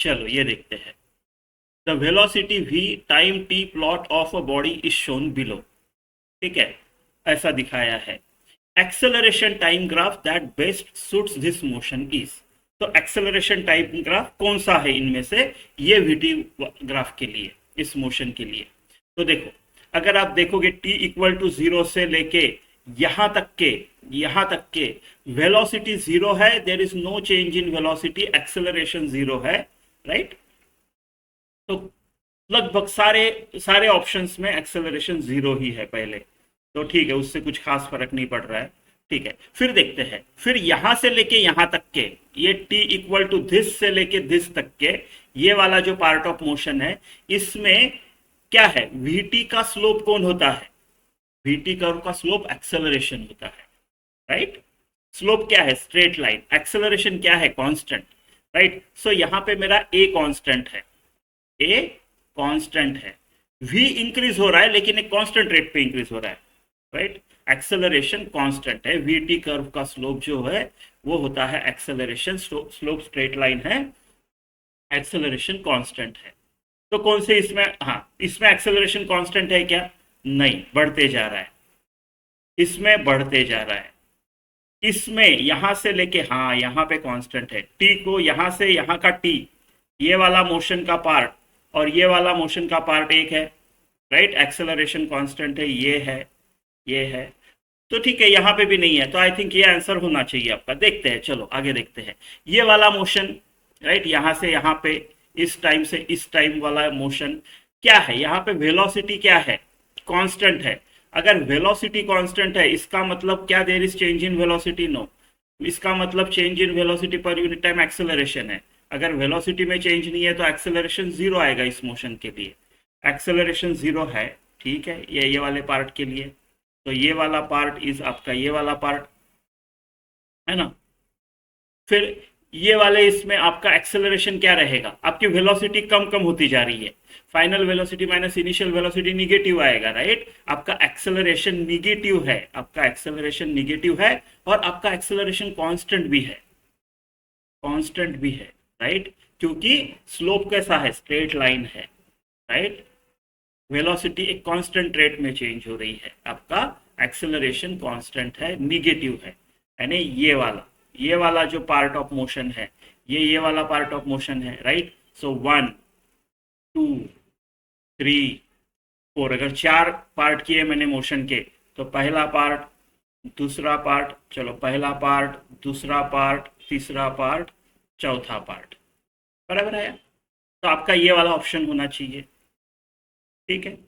चलो ये देखते हैं। The velocity v time t plot of a body is shown below. ठीक है, ऐसा दिखाया है। Acceleration time graph that best suites this motion is. तो एक्सेलरेशन टाइम ग्राफ कौन सा है इनमें से, ये वीटी ग्राफ के लिए, इस मोशन के लिए। तो देखो, अगर आप देखोगे t इक्वल टू 0 से लेके यहां तक के, यहां तक के वेलोसिटी 0 है, there is no change in velocity, acceleration 0 है, राइट। तो लगभग सारे सारे ऑप्शंस में एक्सेलरेशन 0 ही है पहले। तो ठीक है, उससे कुछ खास फर्क नहीं पड़ रहा है। ठीक है, फिर देखते हैं, फिर यहां से लेके यहां तक के, ये t इक्वल टू दिस से लेके दिस तक के, ये वाला जो पार्ट ऑफ मोशन है, इसमें क्या है, vt का स्लोप कौन होता है, vt कर्व का स्लोप एक्सेलरेशन होता है, राइट। स्लोप क्या है, स्ट्रेट लाइन। एक्सेलरेशन क्या है, कांस्टेंट, राइट। सो यहां पे मेरा a कांस्टेंट है, a कांस्टेंट है। v इंक्रीज हो रहा है लेकिन एक कांस्टेंट रेट पे इंक्रीज हो रहा है, राइट। एक्सेलरेशन कांस्टेंट है, vt कर्व का स्लोप जो है वो होता है एक्सेलरेशन, स्लोप स्ट्रेट लाइन है, एक्सेलरेशन कांस्टेंट है। तो कौन से इसमें, हाँ इसमें एक्सेलरेशन कांस्टेंट है क्या, नहीं, बढ़ते जा रहा है, इसमें बढ़ते जा रहा है। इसमें यहां से लेके, हाँ यहाँ पे कांस्टेंट है, टी को यहां से यहाँ का टी, ये वाला मोशन का पार्ट और ये वाला मोशन का पार्ट एक है, राइट। एक्सेलरेशन कांस्टेंट है, ये है, ये है। तो ठीक है, यहाँ पे भी नहीं है, तो आई थिंक ये आंसर होना चाहिए आपका। देखते हैं, चलो आगे देखते हैं। ये वाला मोशन, राइट, यहाँ से यहाँ पे, इस टाइम से इस टाइम वाला मोशन क्या है, यहाँ पे वेलोसिटी क्या है, कांस्टेंट है। अगर वेलोसिटी कांस्टेंट है, इसका मतलब क्या, there is change in velocity, no. इसका मतलब चेंज इन वेलोसिटी पर यूनिट टाइम एक्सेलरेशन है। अगर वेलोसिटी में चेंज नहीं है तो एक्सेलरेशन 0 आएगा इस मोशन के लिए। एक्सेलरेशन 0 है, ठीक है, ये वाले पार्ट के लिए। तो ये वाला पार्ट इज आपका ये वाला पार्ट, है ना। फिर ये वाले इसमें आपका एक्सेलरेशन क्या रहेगा, आपकी वेलोसिटी कम कम होती जा रही है, final velocity minus initial velocity negative आएगा, राइट। आपका एक्सेलरेशन निगेटिव है, आपका एक्सेलरेशन निगेटिव है, और आपका एक्सेलरेशन कांस्टेंट भी है, कांस्टेंट भी है, राइट, क्योंकि स्लोप कैसा है, स्ट्रेट लाइन है, राइट। वेलोसिटी एक कांस्टेंट रेट में चेंज हो रही है, आपका एक्सेलरेशन कांस्टेंट है, निगेटिव है, यानी ये वाला जो पार्ट ऑफ मोशन है, ये वाला पार्ट ऑफ मोशन है, राइट। सो 1 2 3 4, अगर 4 पार्ट किए मैंने मोशन के, तो पहला पार्ट, दूसरा पार्ट, चलो पहला पार्ट, दूसरा पार्ट, तीसरा पार्ट, चौथा पार्ट, बराबर है। तो आपका ये वाला ऑप्शन होना चाहिए, ठीक है।